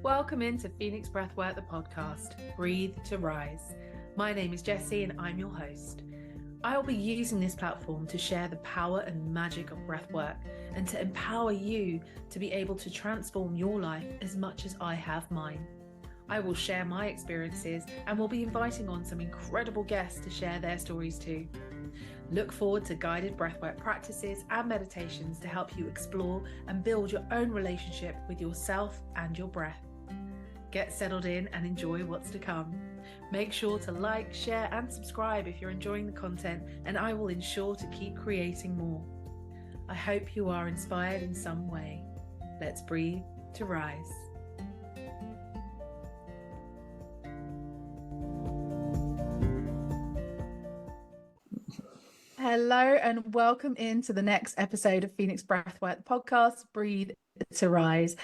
Welcome into Phoenix Breathwork, the podcast, Breathe to Rise. My name is Jessie and I'm your host. I will be using this platform to share the power and magic of breathwork and to empower you to be able to transform your life as much as I have mine. I will share my experiences and will be inviting on some incredible guests to share their stories too. Look forward to guided breathwork practices and meditations to help you explore and build your own relationship with yourself and your breath. Get settled in and enjoy what's to come. Make sure to like, share and subscribe if you're enjoying the content, and I will ensure to keep creating more. I hope you are inspired in some way. Let's breathe to rise. Hello and welcome into the next episode of Phoenix Breathwork, the podcast, Breathe to Rise.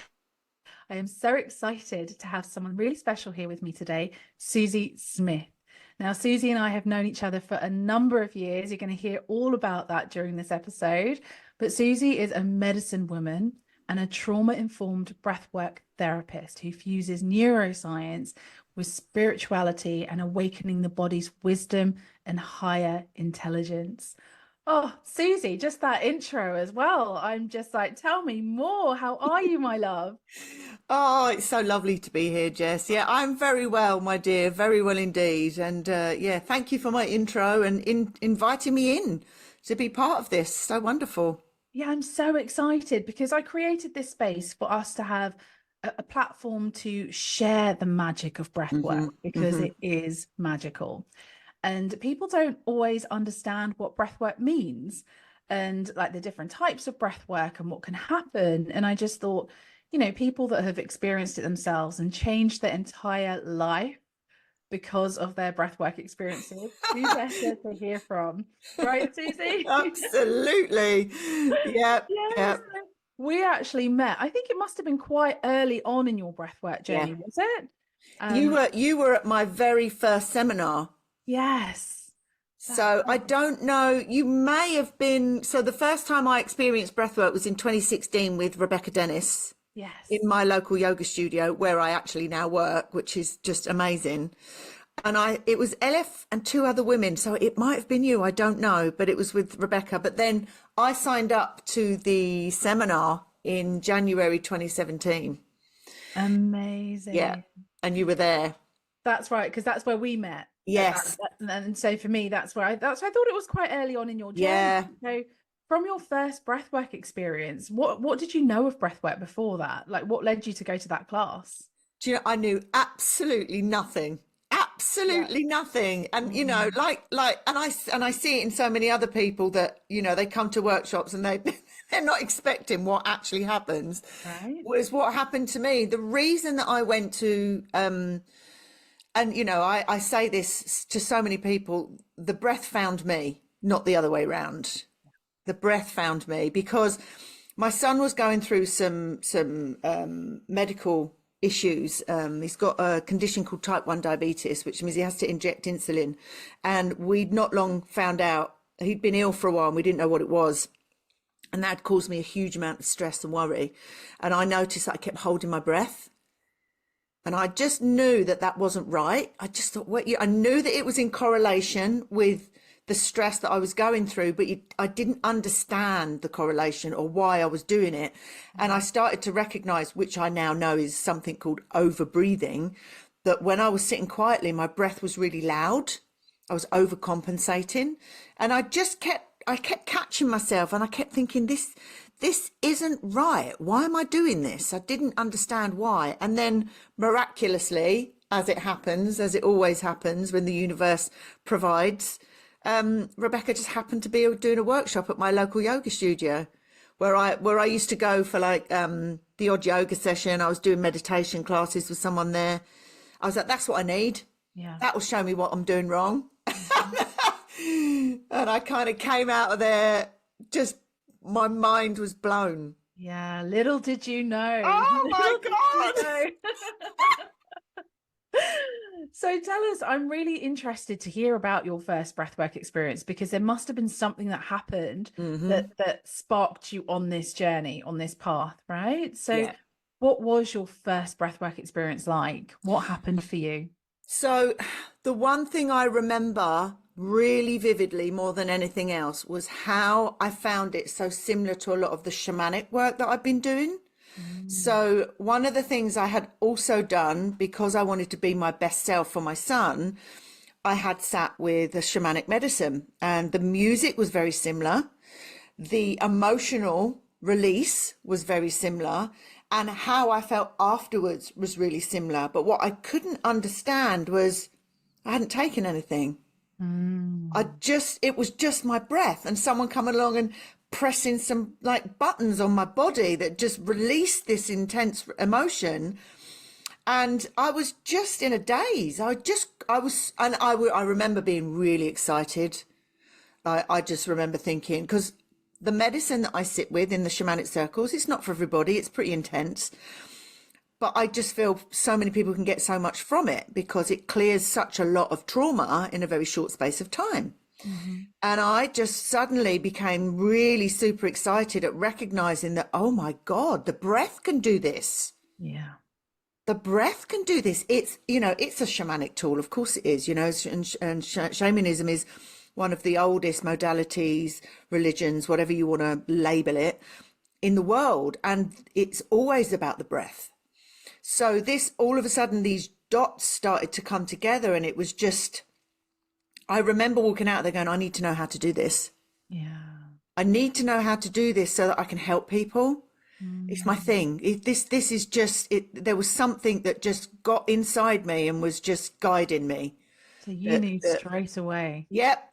I am so excited to have someone really special here with me today, Susie Smith. Now, Susie and I have known each other for a number of years. You're going to hear all about that during this episode. But Susie is a medicine woman and a trauma-informed breathwork therapist who fuses neuroscience with spirituality and awakening the body's wisdom and higher intelligence. Oh, Susie, just that intro as well. I'm just like, tell me more. How are you, my love? Oh, it's so lovely to be here, Jess. Yeah, I'm very well, my dear, very well indeed. And thank you for my intro and inviting me in to be part of this. So wonderful. Yeah, I'm so excited because I created this space for us to have a platform to share the magic of breathwork because it is magical. And people don't always understand what breathwork means and like the different types of breathwork and what can happen. And I just thought, you know, people that have experienced it themselves and changed their entire life because of their breathwork experiences, who better to hear from? Right, Susie? Absolutely. Yep. Yes. Yep. We actually met, I think it must have been quite early on in your breathwork journey, was it? You were at my very first seminar. Yes. So I don't know, you may have been, so the first time I experienced breathwork was in 2016 with Rebecca Dennis. Yes. In my local yoga studio where I actually now work, which is just amazing. And it was LF and two other women. So it might have been you, I don't know, but it was with Rebecca. But then I signed up to the seminar in January 2017. Amazing. Yeah. And you were there. That's right, because that's where we met. Yes. And so for me, that's why I thought it was quite early on in your journey. Yeah. So from your first breathwork experience, what did you know of breathwork before that? Like, what led you to go to that class? Do you know, I knew absolutely nothing. Absolutely nothing. And you know, and I see it in so many other people that, you know, they come to workshops and they're not expecting what actually happens. Right. Was what happened to me. The reason that I went to and you know, I say this to so many people, the breath found me, not the other way around. The breath found me because my son was going through some medical issues. He's got a condition called type 1 diabetes, which means he has to inject insulin. And we'd not long found out he'd been ill for a while and we didn't know what it was. And that caused me a huge amount of stress and worry. And I noticed that I kept holding my breath. And I just knew that that wasn't right. I just thought, I knew that it was in correlation with the stress that I was going through, but I didn't understand the correlation or why I was doing it. And I started to recognize, which I now know is something called over breathing, that when I was sitting quietly, my breath was really loud. I was overcompensating. And I kept catching myself and I kept thinking, this isn't right. Why am I doing this? I didn't understand why. And then miraculously, as it happens, as it always happens when the universe provides, Rebecca just happened to be doing a workshop at my local yoga studio where I used to go for like the odd yoga session. I was doing meditation classes with someone there. I was like, that's what I need. Yeah. That will show me what I'm doing wrong. And I kind of came out of there, just my mind was blown. Yeah, little did you know. Oh my God. So tell us, I'm really interested to hear about your first breathwork experience because there must have been something that happened that sparked you on this journey, on this path, right? So What was your first breathwork experience like? What happened for you? So the one thing I remember really vividly more than anything else was how I found it so similar to a lot of the shamanic work that I've been doing. Mm. So one of the things I had also done, because I wanted to be my best self for my son, I had sat with a shamanic medicine, and the music was very similar. The emotional release was very similar, and how I felt afterwards was really similar. But what I couldn't understand was I hadn't taken anything. Mm. It was just my breath and someone coming along and pressing some like buttons on my body that just released this intense emotion. And I was just in a daze. I remember being really excited. I just remember thinking, because the medicine that I sit with in the shamanic circles, it's not for everybody. It's pretty intense. But I just feel so many people can get so much from it because it clears such a lot of trauma in a very short space of time. Mm-hmm. And I just suddenly became really super excited at recognizing that, oh my God, the breath can do this. Yeah. The breath can do this. It's a shamanic tool. Of course it is, and shamanism is one of the oldest modalities, religions, whatever you want to label it, in the world. And it's always about the breath. So all of a sudden, these dots started to come together, and it was just, I remember walking out there going, I need to know how to do this. Yeah. I need to know how to do this so that I can help people. It's my thing. This is just it. There was something that just got inside me and was just guiding me. So you knew straight away. Yep,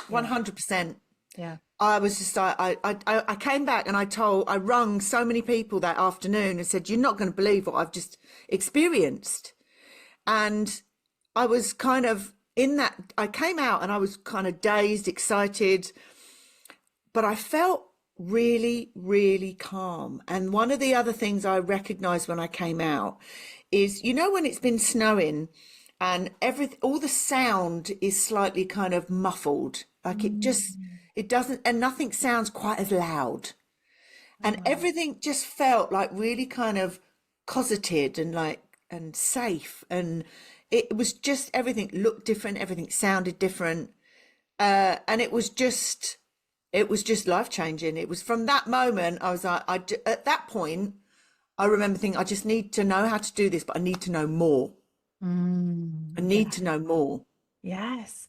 Yeah. 100%. Yeah. I was just I came back and I rung so many people that afternoon and said, you're not going to believe what I've just experienced. And I was kind of in that, I came out and I was kind of dazed, excited, but I felt really, really calm. And one of the other things I recognized when I came out is, when it's been snowing and all the sound is slightly kind of muffled, like it doesn't, and nothing sounds quite as loud. And everything just felt like really kind of cosseted and safe. And it was just, everything looked different, everything sounded different. And it was just life changing. It was from that moment, I was like, at that point, I remember thinking, I just need to know how to do this, but I need to know more. I need to know more. Yes.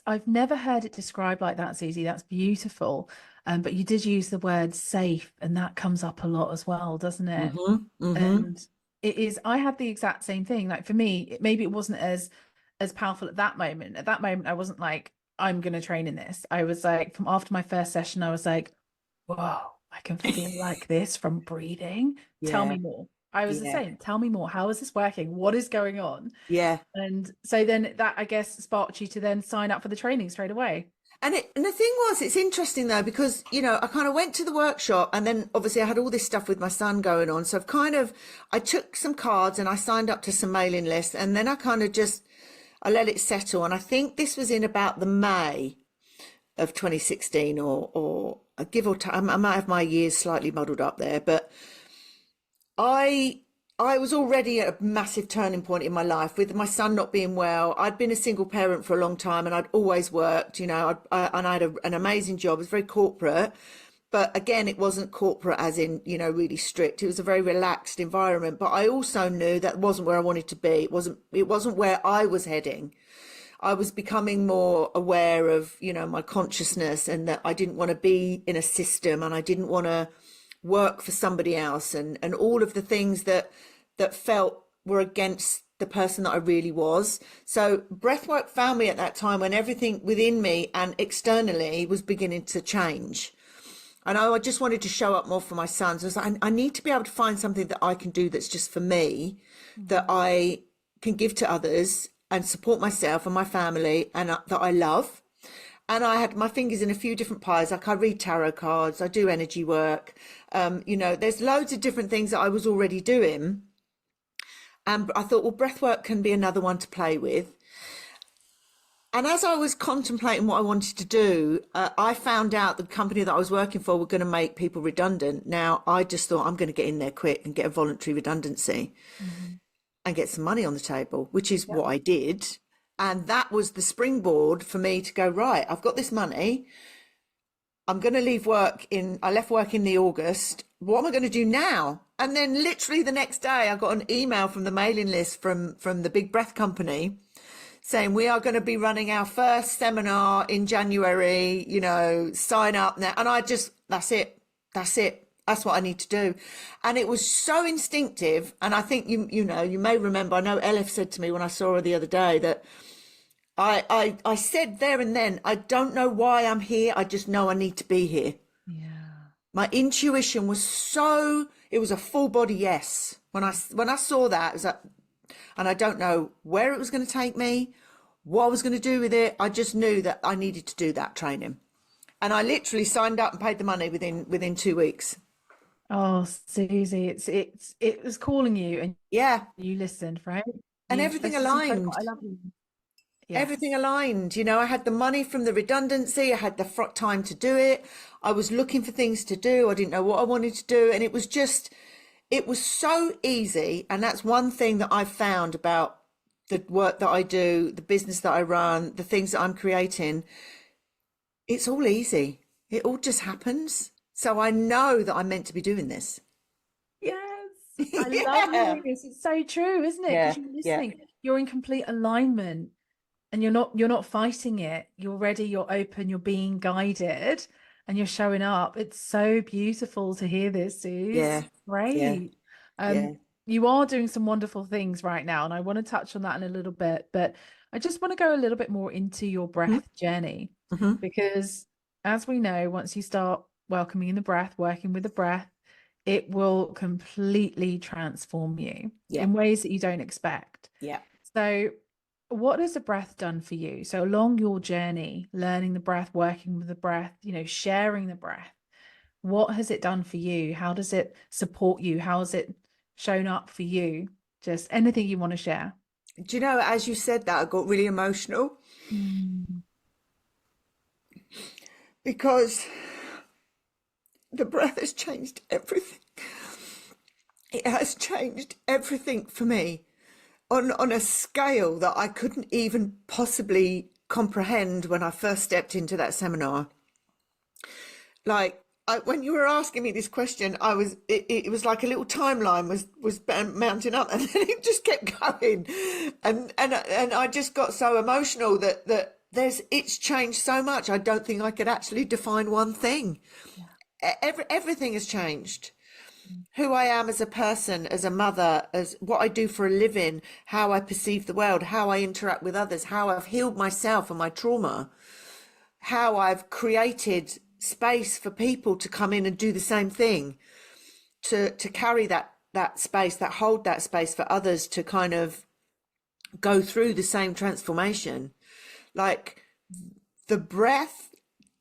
I've never heard it described like that, Susie. That's beautiful. But you did use the word safe, and that comes up a lot as well, doesn't it? And it is, I had the exact same thing. Like for me, maybe it wasn't as powerful at that moment. At that moment, I wasn't like, I'm going to train in this. I was like, from after my first session, I was like, whoa, I can feel like this from breathing. Tell me more. I was the same. Tell me more. How is this working? What is going on? Yeah. And so then that, I guess, sparked you to then sign up for the training straight away. And the thing was, it's interesting though, because, I kind of went to the workshop and then obviously I had all this stuff with my son going on. So I took some cards and I signed up to some mailing lists, and then I kind of I let it settle. And I think this was in about the May of 2016 or give or take. I might have my years slightly muddled up there, but I was already at a massive turning point in my life with my son not being well. I'd been a single parent for a long time and I'd always worked, and I had an amazing job. It was very corporate, but again, it wasn't corporate as in, really strict. It was a very relaxed environment, but I also knew that wasn't where I wanted to be. It wasn't where I was heading. I was becoming more aware of, my consciousness, and that I didn't want to be in a system and I didn't want to work for somebody else, and all of the things that felt were against the person that I really was. So breathwork found me at that time when everything within me and externally was beginning to change. And I just wanted to show up more for my sons. I was like, I need to be able to find something that I can do that's just for me, that I can give to others and support myself and my family, and that I love. And I had my fingers in a few different pies. Like I read tarot cards, I do energy work. There's loads of different things that I was already doing. And I thought, well, breathwork can be another one to play with. And as I was contemplating what I wanted to do, I found out the company that I was working for were going to make people redundant. Now, I just thought I'm going to get in there quick and get a voluntary redundancy and get some money on the table, which is what I did. And that was the springboard for me to go, right, I've got this money. I'm going to leave work I left work in the August. What am I going to do now? And then literally the next day, I got an email from the mailing list from the big breath company saying, we are going to be running our first seminar in January, sign up now. And that's it. That's what I need to do. And it was so instinctive. And I think, you may remember, I know Elif said to me when I saw her the other day that I said there and then, I don't know why I'm here. I just know I need to be here. Yeah. My intuition was it was a full body yes. When I saw that, it was like, and I don't know where it was going to take me, what I was going to do with it. I just knew that I needed to do that training. And I literally signed up and paid the money within 2 weeks. Oh, Susie, it was calling you, and you listened, right? And everything aligned. I love you. Yes. Everything aligned. I had the money from the redundancy. I had the time to do it. I was looking for things to do. I didn't know what I wanted to do. And it was so easy. And that's one thing that I've found about the work that I do, the business that I run, the things that I'm creating. It's all easy. It all just happens. So I know that I'm meant to be doing this. Yes. I love hearing this. It's so true, isn't it? Because you're listening. You're in complete alignment. And you're not fighting it. You're ready, you're open, you're being guided, and you're showing up. It's so beautiful to hear this, Suze. Yeah. Great. You are doing some wonderful things right now, and I want to touch on that in a little bit, but I just want to go a little bit more into your breath journey, because as we know, once you start welcoming in the breath, working with the breath, it will completely transform you in ways that you don't expect. Yeah. So what has the breath done for you? So along your journey, learning the breath, working with the breath, sharing the breath, what has it done for you? How does it support you? How has it shown up for you? Just anything you want to share. Do you know, as you said that, I got really emotional because the breath has changed everything. It has changed everything for me. On a scale that I couldn't even possibly comprehend when I first stepped into that seminar. When you were asking me this question, it was like a little timeline was mounting up, and then it just kept going, and I just got so emotional that it's changed so much. I don't think I could actually define one thing. Everything has changed. Who I am as a person, as a mother, as what I do for a living, how I perceive the world, how I interact with others, how I've healed myself and my trauma, how I've created space for people to come in and do the same thing, to carry that space, hold that space for others to kind of go through the same transformation. Like the breath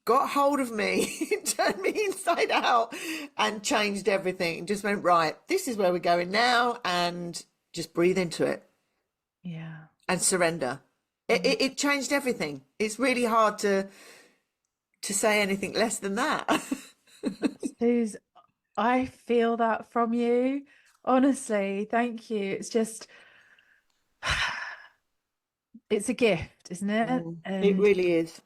got hold of me, turned me inside out and changed everything. Just went, right, this is where we're going now, and just breathe into it. Yeah. And surrender. It changed everything. It's really hard to say anything less than that. Suze, I feel that from you. Honestly, thank you. It's just, it's a gift, isn't it? And it really is.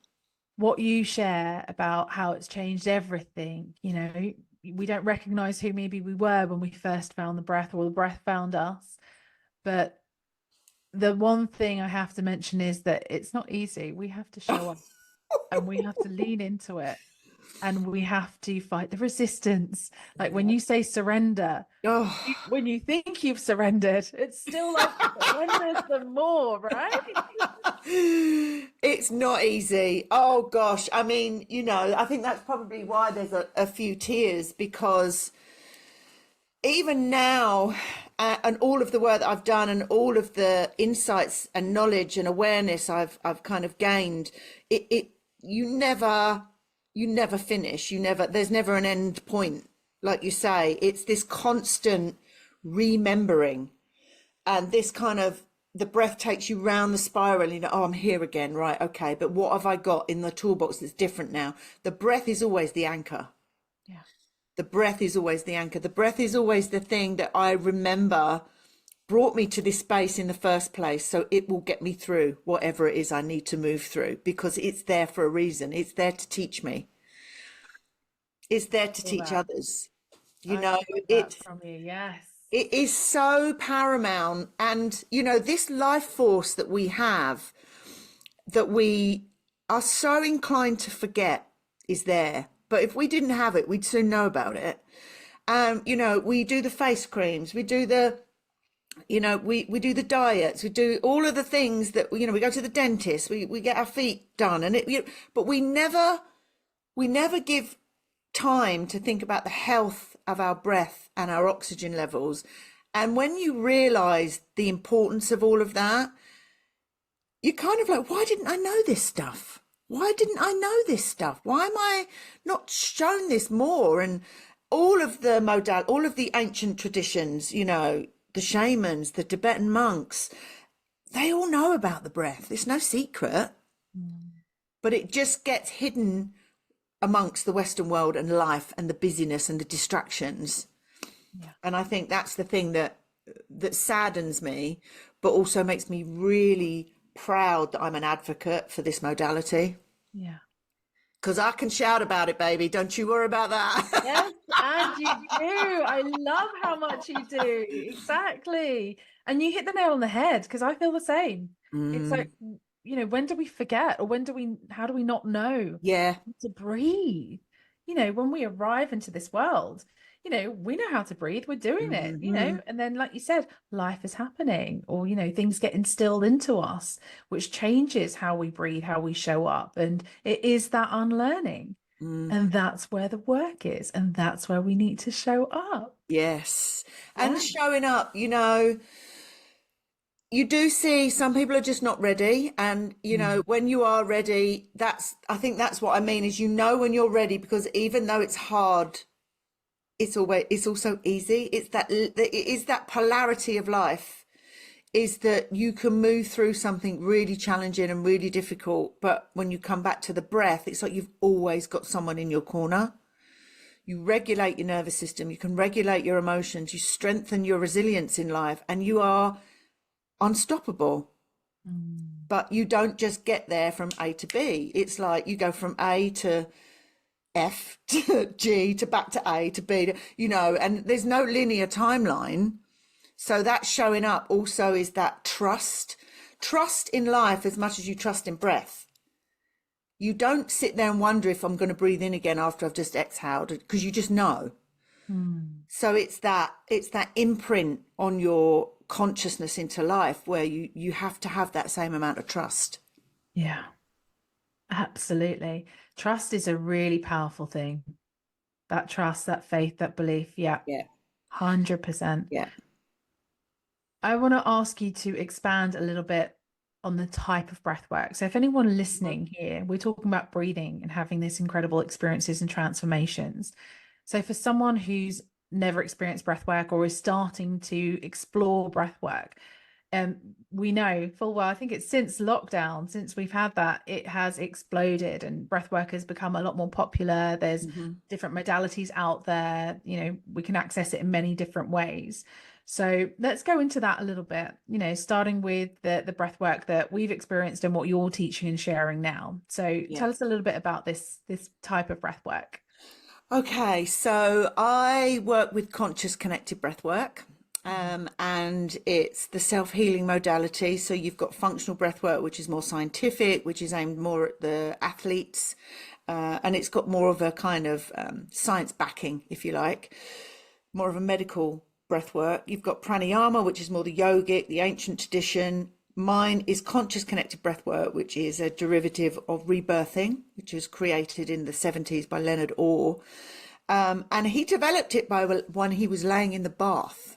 What you share about how it's changed everything, we don't recognize who maybe we were when we first found the breath, or the breath found us. But the one thing I have to mention is that it's not easy. We have to show up and we have to lean into it, and we have to fight the resistance. Like when you say surrender, when you think you've surrendered, it's still like surrender some more, right? It's not easy. Oh gosh. I mean, I think that's probably why there's a few tears, because even now, and all of the work that I've done and all of the insights and knowledge and awareness I've kind of gained, you never finish. There's never an end point. Like you say, it's this constant remembering and this kind of the breath takes you round the spiral and you know, oh, I'm here again, right? Okay, but what have I got in the toolbox that's different now? The breath is always the anchor. Yeah. The breath is always the anchor. The breath is always the thing that I remember brought me to this space in the first place. So it will get me through whatever it is I need to move through, because it's there for a reason. It's there to teach me. It's there to teach That. others. You I know, feel that it's from you. Yes. it is so paramount. And, you know, this life force that we have, that we are so inclined to forget is there. But if we didn't have it, we'd soon know about it. You know, we do the face creams, we do the, you know, we do the diets, we do all of the things that, you know, we go to the dentist, we get our feet done, and but we never give time to think about the health of our breath and our oxygen levels. And when you realize the importance of all of that, you're kind of like, why didn't I know this stuff? Why didn't I know this stuff? Why am I not shown this more? And all of the ancient traditions, you know, the shamans, the Tibetan monks, they all know about the breath. It's no secret, but it just gets hidden amongst the Western world and life and the busyness and the distractions. Yeah. And I think that's the thing that saddens me, but also makes me really proud that I'm an advocate for this modality. Yeah. Because I can shout about it, baby. Don't you worry about that. Yes, and you do. I love how much you do. Exactly. And you hit the nail on the head, because I feel the same. It's like, you know, when do we forget, or how do we not know Yeah. to breathe? You know, when we arrive into this world, you know, we know how to breathe, we're doing it, you know, and then, like you said, life is happening, or, you know, things get instilled into us, which changes how we breathe, how we show up. And it is that unlearning. And that's where the work is. And that's where we need to show up. Yes. Yeah. And showing up, you know, you do see some people are just not ready. And, you know, when you are ready, I think that's what I mean, is, you know, when you're ready, because even though it's hard, it's also easy. It is that polarity of life, is that you can move through something really challenging and really difficult. But when you come back to the breath, it's like you've always got someone in your corner. You regulate your nervous system, you can regulate your emotions, you strengthen your resilience in life, and you are unstoppable. But you don't just get there from A to B. It's like you go from A to F to G to back to A to B, you know, and there's no linear timeline. So that showing up also is that trust in life as much as you trust in breath. You don't sit there and wonder if I'm going to breathe in again after I've just exhaled, because you just know. So it's that imprint on your consciousness into life, where you have to have that same amount of trust. Yeah, absolutely. Trust is a really powerful thing. That trust, that faith, that belief. Yeah. 100%. Yeah. I want to ask you to expand a little bit on the type of breath work. So if anyone listening here, we're talking about breathing and having these incredible experiences and transformations. So for someone who's never experienced breath work, or is starting to explore breath work, we know full well, I think it's since lockdown, since we've had that, it has exploded, and breathwork has become a lot more popular. There's different modalities out there, you know, we can access it in many different ways. So let's go into that a little bit, you know, starting with the breath work that we've experienced and what you're teaching and sharing now. So tell us a little bit about this type of breath work. Okay, so I work with conscious connected breath work. And it's the self-healing modality. So you've got functional breath work, which is more scientific, which is aimed more at the athletes. And it's got more of a kind of science backing, if you like, more of a medical breath work. You've got pranayama, which is more the yogic, the ancient tradition. Mine is conscious connected breath work, which is a derivative of rebirthing, which was created in the 70s by Leonard Orr. And he developed it when he was laying in the bath.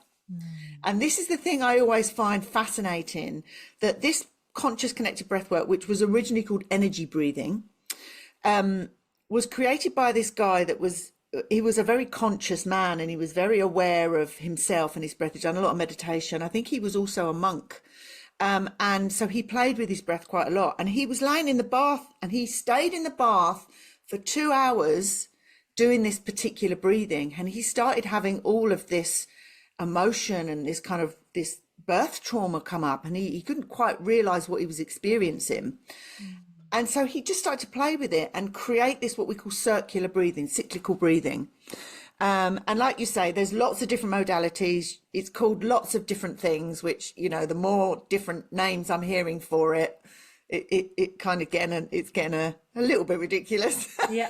And this is the thing I always find fascinating, that this conscious connected breathwork, which was originally called energy breathing, was created by this guy he was a very conscious man, and he was very aware of himself and his breath. He'd done a lot of meditation. I think he was also a monk. And so he played with his breath quite a lot. And he was laying in the bath, and he stayed in the bath for 2 hours doing this particular breathing. And he started having all of this emotion and this kind of this birth trauma come up, and he couldn't quite realize what he was experiencing. And so he just started to play with it and create this, what we call circular breathing, cyclical breathing. And like you say, there's lots of different modalities. It's called lots of different things, which, you know, the more different names I'm hearing for it, it kind of it's getting a little bit ridiculous. Yeah.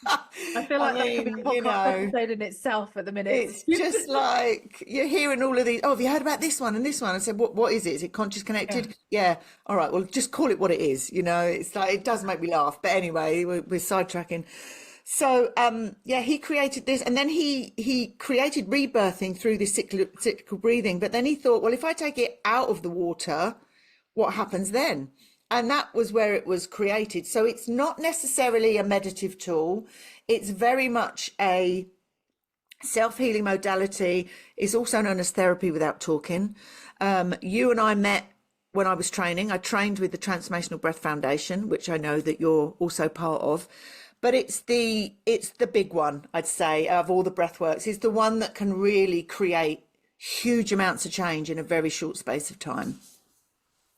I feel like that could be a podcast episode in itself at the minute. It's just like you're hearing all of these. Oh, have you heard about this one and this one? I said, what is it? Is it conscious connected? Yeah. All right. Well, just call it what it is. You know, it's like, it does make me laugh. But anyway, we're sidetracking. So, he created this, and then he created rebirthing through this cyclical breathing. But then he thought, well, if I take it out of the water, what happens then? And that was where it was created. So it's not necessarily a meditative tool. It's very much a self-healing modality. It's also known as therapy without talking. You and I met when I was training. I trained with the Transformational Breath Foundation, which I know that you're also part of. But it's the big one, I'd say, of all the breath works. It's the one that can really create huge amounts of change in a very short space of time.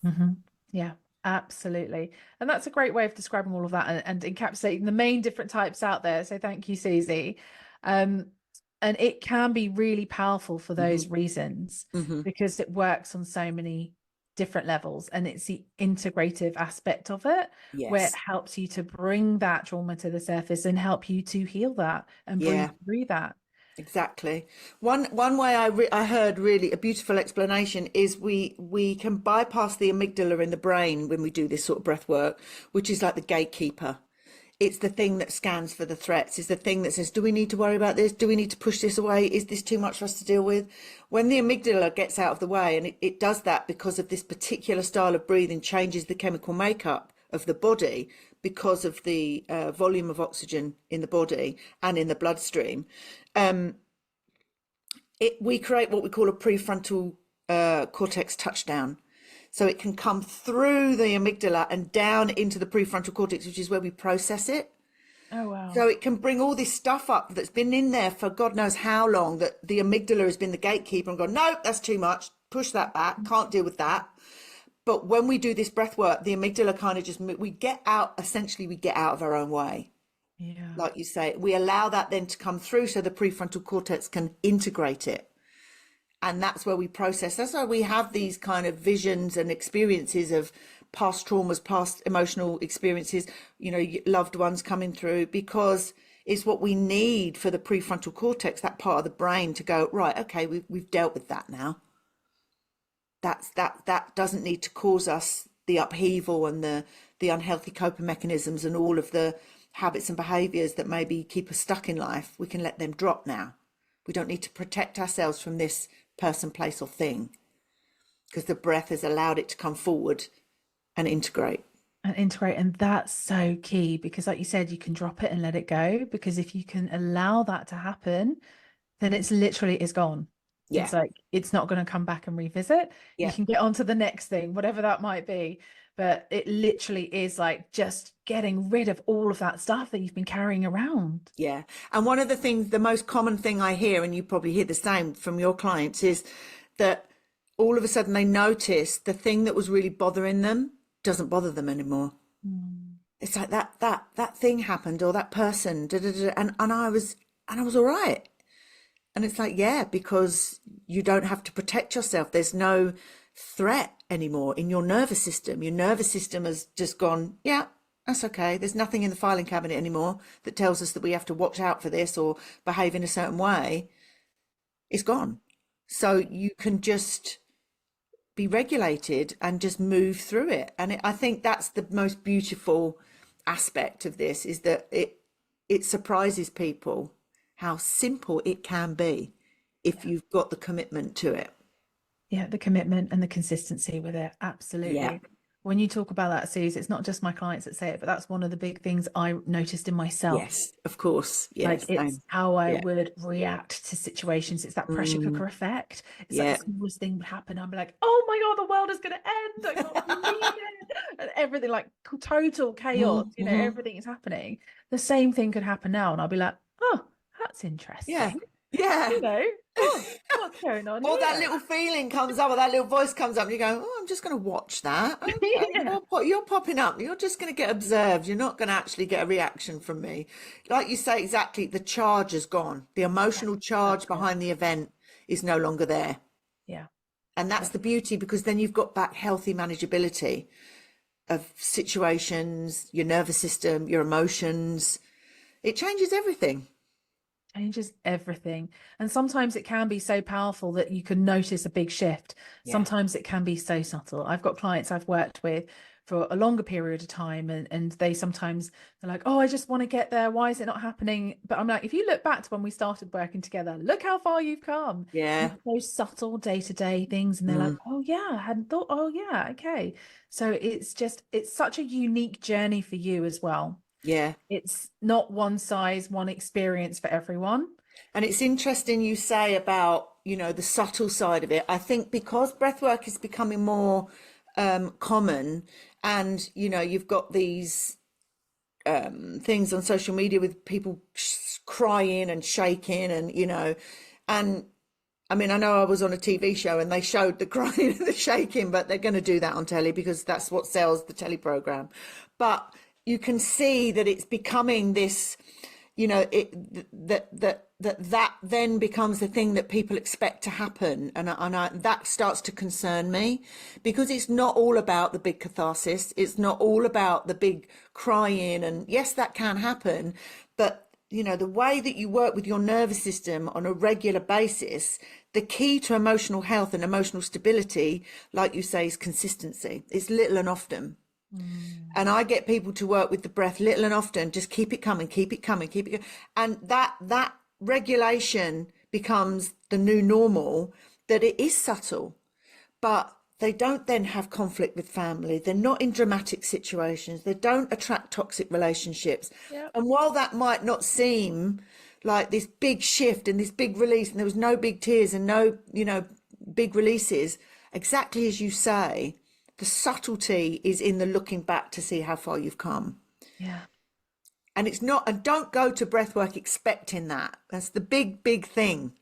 Mm-hmm. Yeah, absolutely. And that's a great way of describing all of that and encapsulating the main different types out there. So thank you, Susie. And it can be really powerful for those reasons, because it works on so many different levels, and it's the integrative aspect of it, where it helps you to bring that trauma to the surface and help you to heal that and breathe through that. Exactly. One way I heard really a beautiful explanation is we can bypass the amygdala in the brain when we do this sort of breath work, which is like the gatekeeper. It's the thing that scans for the threats. It's the thing that says, do we need to worry about this? Do we need to push this away? Is this too much for us to deal with? When the amygdala gets out of the way, and it does that because of this particular style of breathing, changes the chemical makeup of the body because of the volume of oxygen in the body and in the bloodstream, we create what we call a prefrontal cortex touchdown. So it can come through the amygdala and down into the prefrontal cortex, which is where we process it. Oh, wow. So it can bring all this stuff up that's been in there for God knows how long, that the amygdala has been the gatekeeper and gone, no, that's too much. Push that back. Can't deal with that. But when we do this breath work, the amygdala kind of just, we get out of our own way. Yeah. Like you say, we allow that then to come through so the prefrontal cortex can integrate it. And that's where we process. That's why we have these kind of visions and experiences of past traumas, past emotional experiences, you know, loved ones coming through, because it's what we need for the prefrontal cortex, that part of the brain, to go, right, okay, we've dealt with that now. That doesn't need to cause us the upheaval and the unhealthy coping mechanisms and all of the habits and behaviors that maybe keep us stuck in life. We can let them drop now. We don't need to protect ourselves from this person, place, or thing, because the breath has allowed it to come forward and integrate. And that's so key, because like you said, you can drop it and let it go, because if you can allow that to happen, then it's gone. Yeah. It's like, it's not going to come back and revisit. You can get on to the next thing, whatever that might be. But it literally is like just getting rid of all of that stuff that you've been carrying around. Yeah. And one of the things, the most common thing I hear, and you probably hear the same from your clients, is that all of a sudden they notice the thing that was really bothering them doesn't bother them anymore. It's like that thing happened, or that person, and I was all right. And it's like, yeah, because you don't have to protect yourself. There's no threat anymore in your nervous system. Your nervous system has just gone, yeah, that's okay. There's nothing in the filing cabinet anymore that tells us that we have to watch out for this or behave in a certain way. It's gone. So you can just be regulated and just move through it. And I think that's the most beautiful aspect of this, is that it surprises people how simple it can be if you've got the commitment to it. Yeah, the commitment and the consistency with it. Absolutely. when you talk about that, Suze, it's not just my clients that say it, but that's one of the big things I noticed in myself. Yes, of course. Like, Yes, it's how I yeah. would react to situations. It's that pressure cooker effect. It's like Yeah. the smallest thing would happen. I'm like, oh my God, the world is going to end. I can't believe it. And everything, like total chaos, everything is happening. The same thing could happen now. And I'll be like, oh, that's Yeah. interesting. Yeah. Oh, what's going on Or here? that little feeling comes up, or that little voice comes up, and you go, "Oh, I'm just going to watch that." Okay, Yeah. you're popping up. You're just going to get observed. You're not going to actually get a reaction from me. Like you say, exactly. The charge is gone. The emotional charge behind the event is no longer there. Yeah. And that's the beauty, because then you've got back healthy manageability of situations, your nervous system, your emotions. It changes everything. Changes everything. And sometimes it can be so powerful that you can notice a big shift. Yeah. Sometimes it can be so subtle. I've got clients I've worked with for a longer period of time, and they're like, oh, I just want to get there. Why is it not happening? But I'm like, if you look back to when we started working together, look how far you've come. Yeah. Those subtle day-to-day things. And they're like, oh yeah, I hadn't thought, oh yeah, okay. So it's such a unique journey for you as well. Yeah. It's not one size, one experience for everyone. And it's interesting you say about, the subtle side of it. I think because breathwork is becoming more common, and, you've got these things on social media with people crying and shaking and, and I mean, I know I was on a TV show and they showed the crying and the shaking, but they're going to do that on telly because that's what sells the telly program. But you can see that it's becoming this, that then becomes the thing that people expect to happen, and that starts to concern me, because it's not all about the big catharsis. It's not all about the big crying, and yes, that can happen, but the way that you work with your nervous system on a regular basis, the key to emotional health and emotional stability, like you say, is consistency. It's little and often. And I get people to work with the breath little and often. Just keep it coming, keep it coming, keep it going. And that regulation becomes the new normal, that it is subtle, but they don't then have conflict with family. They're not in dramatic situations. They don't attract toxic relationships. Yep. And while that might not seem like this big shift and this big release, and there was no big tears and no, big releases, exactly as you say, the subtlety is in the looking back to see how far you've come. Yeah. And it's not, and don't go to breathwork expecting that. That's the big thing.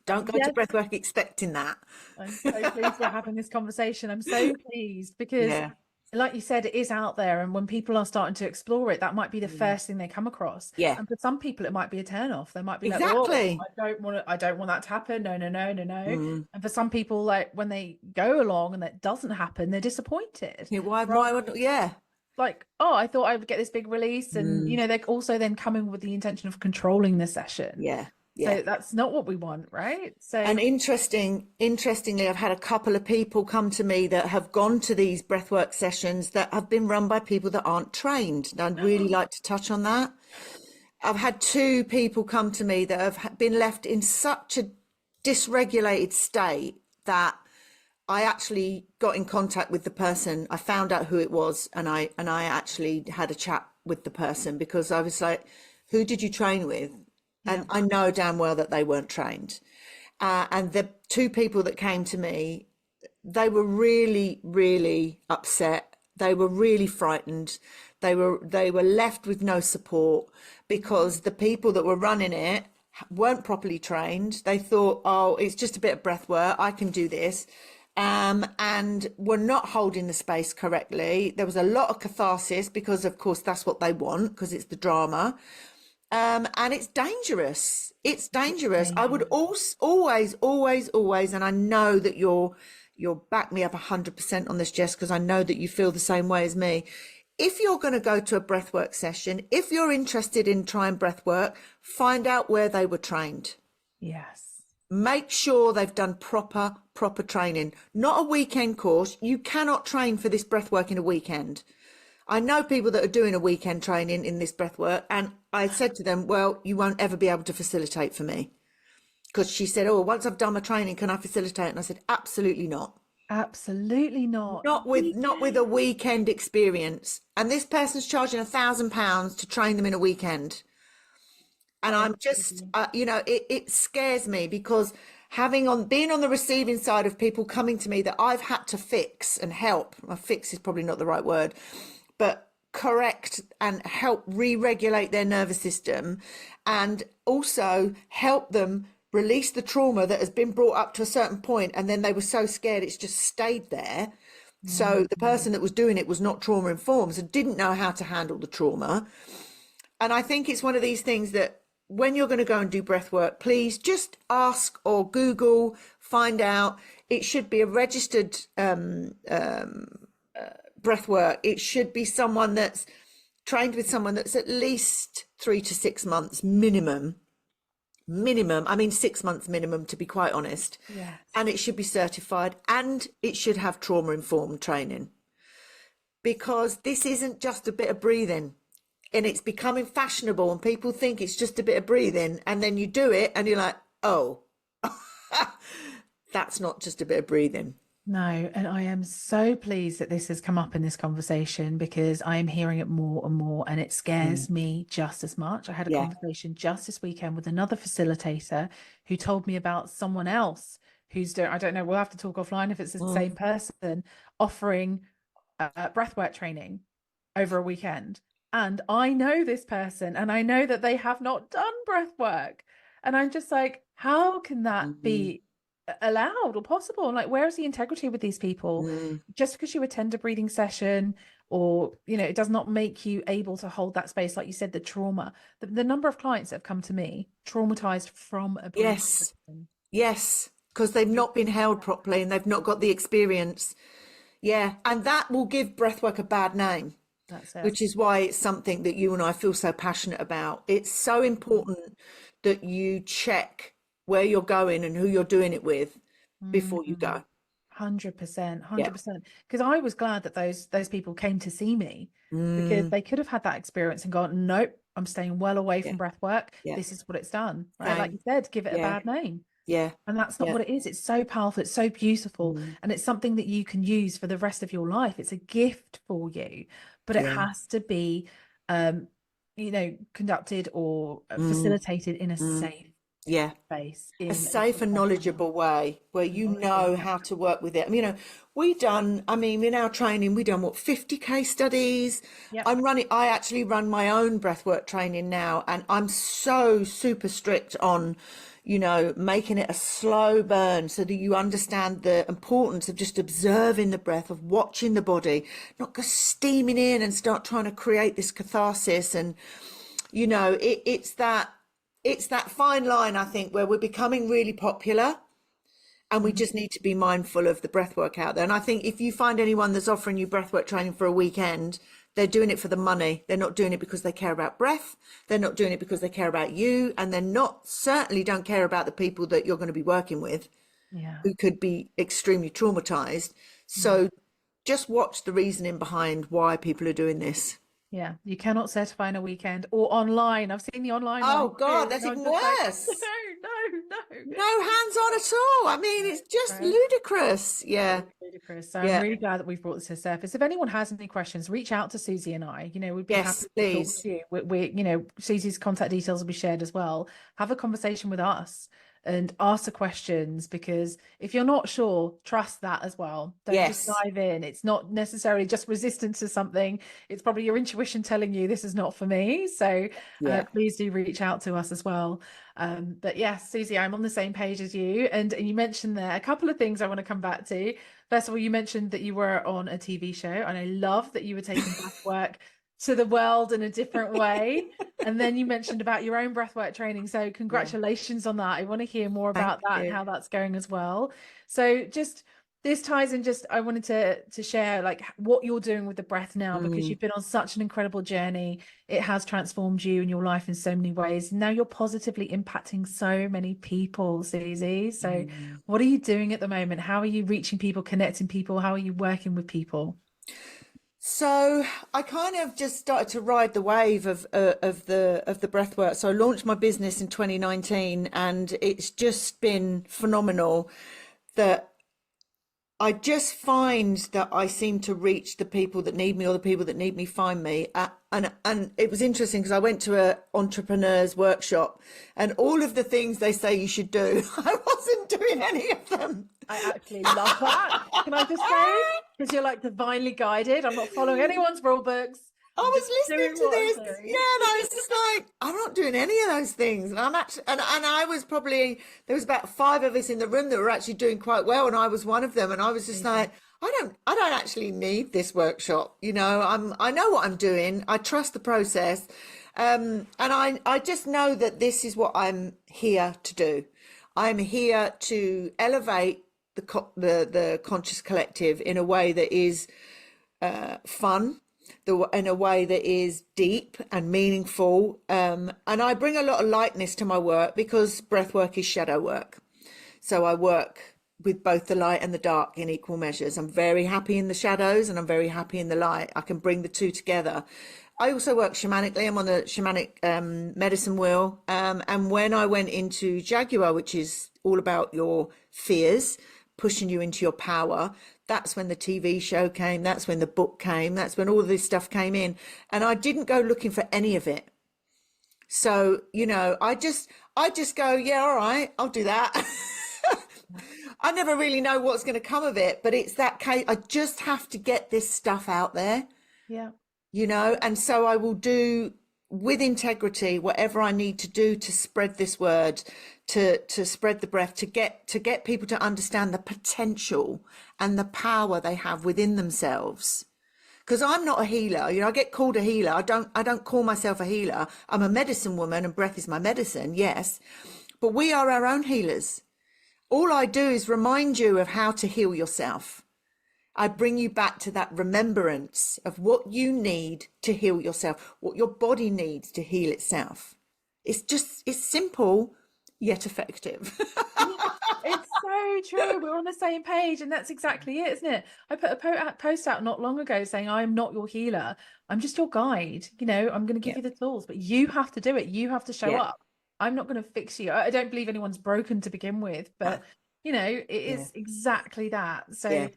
Don't go to breathwork expecting that. I'm so pleased we're having this conversation. I'm so pleased because, like you said, it is out there. And when people are starting to explore it, that might be the first thing they come across. Yeah. And for some people, it might be a turn off. They might be like, exactly. oh, I don't want that to happen. No. And for some people, like when they go along and that doesn't happen, they're disappointed. Yeah, why would, like, oh, I thought I would get this big release. And, they're also then coming with the intention of controlling the session. Yeah. So that's not what we want, right? So, and interestingly, I've had a couple of people come to me that have gone to these breathwork sessions that have been run by people that aren't trained. And I'd really like to touch on that. I've had 2 people come to me that have been left in such a dysregulated state that I actually got in contact with the person. I found out who it was, and I actually had a chat with the person, because I was like, who did you train with? And I know damn well that they weren't trained. And the 2 people that came to me, they were really, really upset. They were really frightened. They were left with no support, because the people that were running it weren't properly trained. They thought, oh, it's just a bit of breath work, I can do this. And were not holding the space correctly. There was a lot of catharsis, because of course that's what they want, because it's the drama. And it's dangerous. It's dangerous. I would always, and I know that you'll back me up 100% on this, Jess, because I know that you feel the same way as me. If you're going to go to a breathwork session, if you're interested in trying breathwork, find out where they were trained. yes. Make sure they've done proper training, not a weekend course. You cannot train for this breathwork in a weekend. I know people that are doing a weekend training in this breathwork, and I said to them, well, you won't ever be able to facilitate for me. Because she said, oh, once I've done my training, can I facilitate? And I said, absolutely not. Absolutely not. Not with a weekend experience. And this person's charging £1,000 to train them in a weekend. And I I'm agree with just, you. it scares me because being on the receiving side of people coming to me that I've had to fix and help. Well, fix is probably not the right word, but correct and help re-regulate their nervous system, and also help them release the trauma that has been brought up to a certain point, and then they were so scared it's just stayed there. So the Mm. person that was doing it was not trauma informed, so didn't know how to handle the trauma. And I think it's one of these things that when you're going to go and do breath work, please just ask or Google, find out. It should be a registered breath work. It should be someone that's trained with someone that's at least 3 to 6 months minimum. I mean 6 months minimum, to be quite honest. Yes. And it should be certified, and it should have trauma informed training, because this isn't just a bit of breathing, and it's becoming fashionable and people think it's just a bit of breathing, and then you do it and you're like, oh, that's not just a bit of breathing. No, and I am so pleased that this has come up in this conversation because I am hearing it more and more, and it Mm. scares me just as much. I had a Yeah. conversation just this weekend with another facilitator who told me about someone else who's doing, I don't know, we'll have to talk offline if it's the Mm. same person, offering breathwork training over a weekend. And I know this person and I know that they have not done breathwork. And I'm just like, how can that Mm. be allowed or possible? Like, where is the integrity with these people? Mm. Just because you attend a breathing session, or it does not make you able to hold that space. Like you said, the trauma, the number of clients that have come to me traumatized from a breathing Yes. session. Yes. Because they've not been held properly and they've not got the experience. Yeah. And that will give breathwork a bad name, That's it. which is why it's something that you and I feel so passionate about. It's so important that you check where you're going and who you're doing it with before you Mm. go. 100%, Yeah. 100%. Because I was glad that those people came to see me, because Mm. they could have had that experience and gone, nope, I'm staying well away Yeah. from breath work. Yeah. This is what it's done, right? Like Same. you said, give it a Yeah. bad name. Yeah. And that's not Yeah. what it is. It's so powerful. It's so beautiful. Mm. And it's something that you can use for the rest of your life. It's a gift for you, but it Yeah. has to be, conducted or Mm. facilitated in a Mm. safe Yeah. space, A in a safe and professional. knowledgeable way where you know how to work with it. In our training, we done what, 50 case studies. Yep. I actually run my own breathwork training now, and I'm so super strict on, making it a slow burn so that you understand the importance of just observing the breath, of watching the body, not just steaming in and start trying to create this catharsis. And, it's that fine line, I think, where we're becoming really popular, and we just need to be mindful of the breathwork out there. And I think if you find anyone that's offering you breathwork training for a weekend, they're doing it for the money. They're not doing it because they care about breath. They're not doing it because they care about you. And they're not, certainly don't care about the people that you're going to be working with, Yeah. who could be extremely traumatized. Yeah. So just watch the reasoning behind why people are doing this. Yeah, you cannot certify in a weekend or online. I've seen the online Oh one God, too, that's and I'm even just like, no, worse. no, no. No hands on at all. I mean, it's just Right? ludicrous. It Yeah. is ludicrous. So I'm Yeah. really glad that we've brought this to the surface. If anyone has any questions, reach out to Susie and I. We'd be happy Yes, to talk please. to you. Susie's contact details will be shared as well. Have a conversation with us and ask the questions, because if you're not sure, trust that as well. Don't just Yes. dive in. It's not necessarily just resistance to something. It's probably your intuition telling you this is not for me. So Yeah. please do reach out to us as well. But yes, Susie, I'm on the same page as you. And you mentioned there a couple of things I want to come back to. First of all, you mentioned that you were on a TV show, and I love that you were taking breathwork to the world in a different way. And then you mentioned about your own breathwork training. So Yeah. congratulations on that. I want to hear more Thank about that and you. how that's going as well. So just this ties in, just I wanted to share like what you're doing with the breath now, because Mm. you've been on such an incredible journey. It has transformed you and your life in so many ways. Now you're positively impacting so many people, Susie. So Mm. what are you doing at the moment? How are you reaching people, connecting people? How are you working with people? So I kind of just started to ride the wave of the breath work. So I launched my business in 2019, and it's just been phenomenal that I just find that I seem to reach the people that need me, or the people that need me find me. And it was interesting because I went to a entrepreneur's workshop, and all of the things they say you should do, I wasn't doing any of them. I actually love that. Can I just say, because you're like divinely guided, I'm not following anyone's rule books. I I'm was just listening doing to what I'm this, doing. yeah, and I was just like, I'm not doing any of those things. And I'm actually, and I was probably, there was about 5 of us in the room that were actually doing quite well, and I was one of them. And I was just like, I don't actually need this workshop. You know, I know what I'm doing. I trust the process. And I just know that this is what I'm here to do. I'm here to elevate the conscious collective in a way that is fun, in a way that is deep and meaningful. And I bring a lot of lightness to my work because breath work is shadow work. So I work with both the light and the dark in equal measures. I'm very happy in the shadows and I'm very happy in the light. I can bring the two together. I also work shamanically. I'm on the shamanic medicine wheel. And when I went into Jaguar, which is all about your fears, pushing you into your power, that's when the TV show came. That's when the book came. That's when all of this stuff came in. And I didn't go looking for any of it. So, you know, I just go, yeah, all right, I'll do that. I never really know what's going to come of it, but it's that case. I just have to get this stuff out there. Yeah. You know, and so I will do with integrity whatever I need to do to spread this word, to spread the breath, to get people to understand the potential and the power they have within themselves. Because I'm not a healer, you know, I get called a healer. I don't call myself a healer. I'm a medicine woman and breath is my medicine, yes. But we are our own healers. All I do is remind you of how to heal yourself. I bring you back to that remembrance of what you need to heal yourself, what your body needs to heal itself. It's simple, yet effective. It's so true. We're on the same page, and that's exactly it, isn't it? I put a post out not long ago saying, I'm not your healer. I'm just your guide. You know, I'm going to give you the tools, but you have to do it. You have to show up. I'm not going to fix you. I don't believe anyone's broken to begin with, but, you know, it is exactly that. So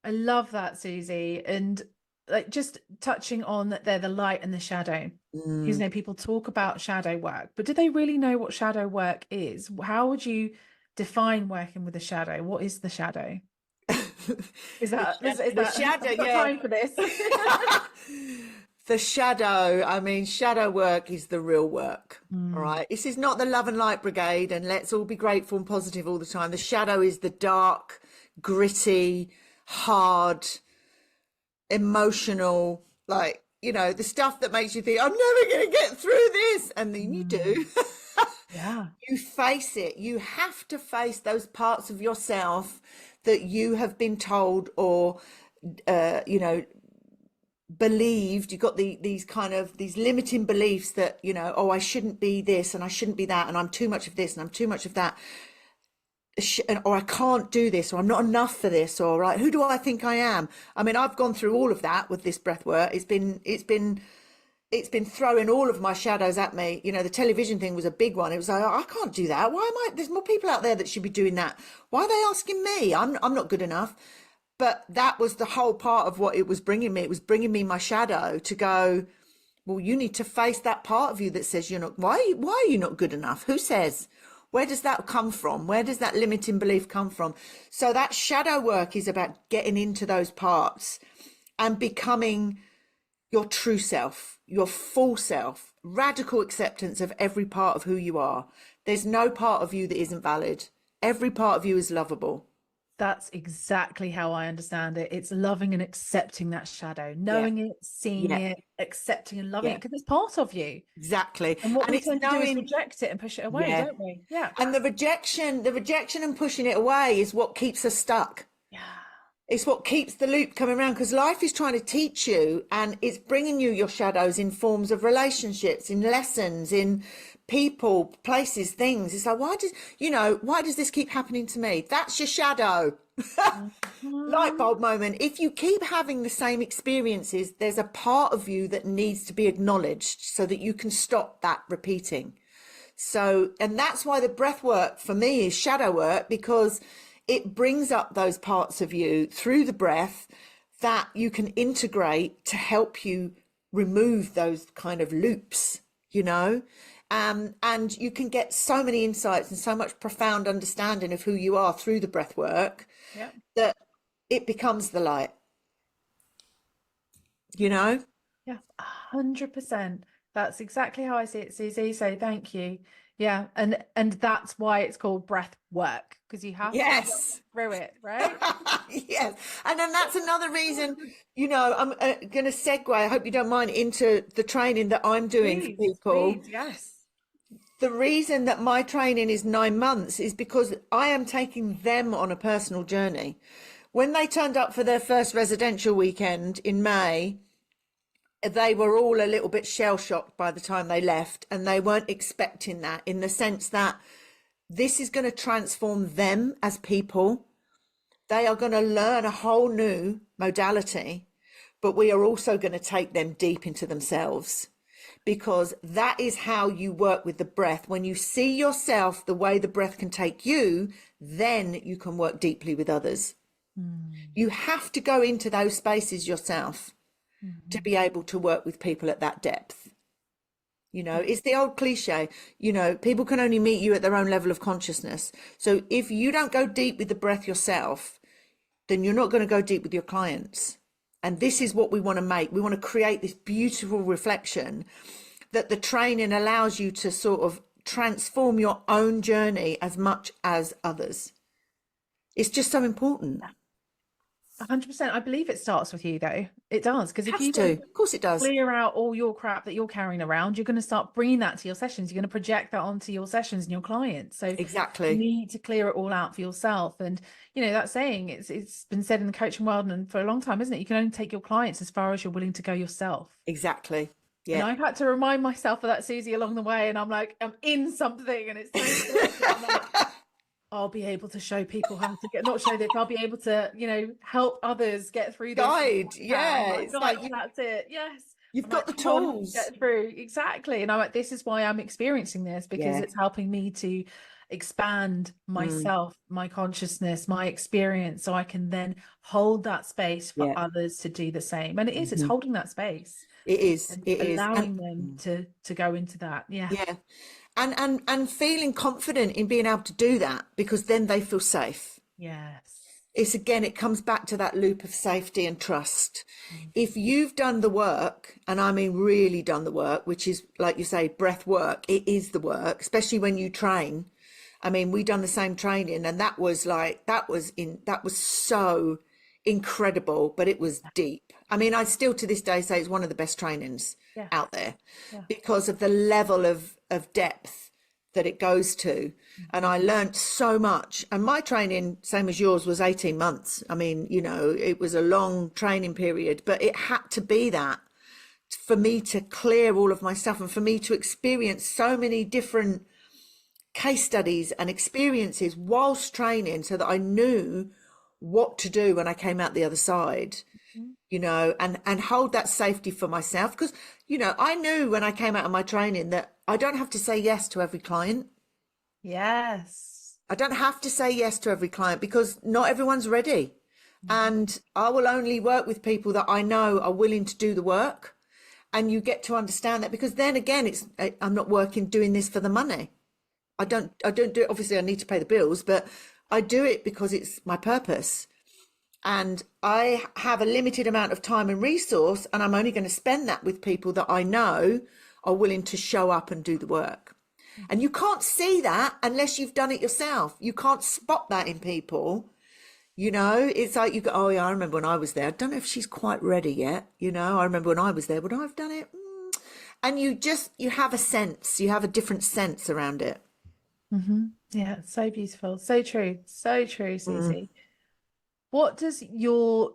I love that, Susie. And like just touching on that they're the light and the shadow. Because, you know, people talk about shadow work, but do they really know what shadow work is? How would you define working with a shadow? What is the shadow? Is that the shadow? I've got time for this. The shadow, I mean, shadow work is the real work. All right. This is not the love and light brigade, and let's all be grateful and positive all the time. The shadow is the dark, gritty, hard, emotional, like, you know, the stuff that makes you think, I'm never going to get through this. And then you do. You face it. You have to face those parts of yourself that you have been told or, you know, believed. You've got these limiting beliefs that, you know, oh, I shouldn't be this and I shouldn't be that, and I'm too much of this and I'm too much of that, or I can't do this, or I'm not enough for this, or right, who do I think I am? I mean, I've gone through all of that with this breath work. It's been throwing all of my shadows at me. You know, the television thing was a big one. It was like, oh, I can't do that. Why am I? There's more people out there that should be doing that. Why are they asking me? I'm not good enough. But that was the whole part of what it was bringing me. It was bringing me my shadow to go, well, you need to face that part of you that says you're not. Why are you not good enough? Who says? Where does that come from? Where does that limiting belief come from? So that shadow work is about getting into those parts and becoming your true self, your full self, radical acceptance of every part of who you are. There's no part of you that isn't valid. Every part of you is lovable. That's exactly how I understand it. It's loving and accepting that shadow, knowing it, seeing it, accepting and loving it, because it's part of you. Exactly. And what we tend to do is reject it and push it away, don't we? Yeah. And the rejection and pushing it away is what keeps us stuck. Yeah. It's what keeps the loop coming around, because life is trying to teach you, and it's bringing you your shadows in forms of relationships, in lessons, in people, places, things. It's like, why does this keep happening to me? That's your shadow. Light bulb moment. If you keep having the same experiences, there's a part of you that needs to be acknowledged so that you can stop that repeating. So, and that's why the breath work for me is shadow work, because it brings up those parts of you through the breath that you can integrate to help you remove those kind of loops, you know. And you can get so many insights and so much profound understanding of who you are through the breath work, that it becomes the light, you know? Yeah, 100%. That's exactly how I see it, Susie. So thank you. Yeah, and that's why it's called breath work, because you have to go through it, right? Yes. And then that's another reason, you know, I'm going to segue, I hope you don't mind, into the training that I'm doing for people. Please, yes. The reason that my training is 9 months is because I am taking them on a personal journey. When they turned up for their first residential weekend in May, they were all a little bit shell-shocked by the time they left, and they weren't expecting that, in the sense that this is going to transform them as people. They are going to learn a whole new modality, but we are also going to take them deep into themselves, because that is how you work with the breath. When you see yourself the way the breath can take you, then you can work deeply with others. You have to go into those spaces yourself to be able to work with people at that depth. You know, it's the old cliche, you know, people can only meet you at their own level of consciousness. So if you don't go deep with the breath yourself, then you're not going to go deep with your clients. And this is what we want to make. We want to create this beautiful reflection that the training allows you to sort of transform your own journey as much as others. It's just so important. 100%. I believe it starts with you, though. It does, because if you of course it does, clear out all your crap that you're carrying around, you're going to start bringing that to your sessions. You're going to project that onto your sessions and your clients. So exactly, you need to clear it all out for yourself. And you know that saying, it's been said in the coaching world and for a long time, isn't it? You can only take your clients as far as you're willing to go yourself. Exactly. Yeah. And I've had to remind myself of that, Susie, along the way. And I'm like, I'm in something, and it's so good. I'm like, I'll be able to show people how to get, not show this, I'll be able to, you know, help others get through this. Guide, yeah. It's like that's it. Yes. You've got the tools. Get through. Exactly. And I'm like, this is why I'm experiencing this, because it's helping me to expand myself, my consciousness, my experience, so I can then hold that space for others to do the same. And it's holding that space. It is. Allowing them to go into that. Yeah. Yeah. And feeling confident in being able to do that, because then they feel safe. Yes. It's again, it comes back to that loop of safety and trust. If you've done the work, and I mean really done the work, which is, like you say, breath work, it is the work, especially when you train. I mean, we done the same training, and that was so incredible, but it was deep. I mean, I still to this day say it's one of the best trainings out there, because of the level of depth that it goes to. And I learned so much. And my training, same as yours, was 18 months. I mean, you know, it was a long training period, but it had to be that for me to clear all of my stuff, and for me to experience so many different case studies and experiences whilst training, so that I knew what to do when I came out the other side, you know, and hold that safety for myself. Because, you know, I knew when I came out of my training that I don't have to say yes to every client. Yes. I don't have to say yes to every client, because not everyone's ready. And I will only work with people that I know are willing to do the work. And you get to understand that, because then again, I'm not doing this for the money. I don't do it. Obviously I need to pay the bills, but I do it because it's my purpose. And I have a limited amount of time and resource, and I'm only going to spend that with people that I know are willing to show up and do the work. And you can't see that unless you've done it yourself. You can't spot that in people. You know, it's like you go, oh yeah, I remember when I was there. I don't know if she's quite ready yet. You know, I remember when I was there, would I have done it? And you have a sense, you have a different sense around it. Yeah, so beautiful. So true, Susie. What does your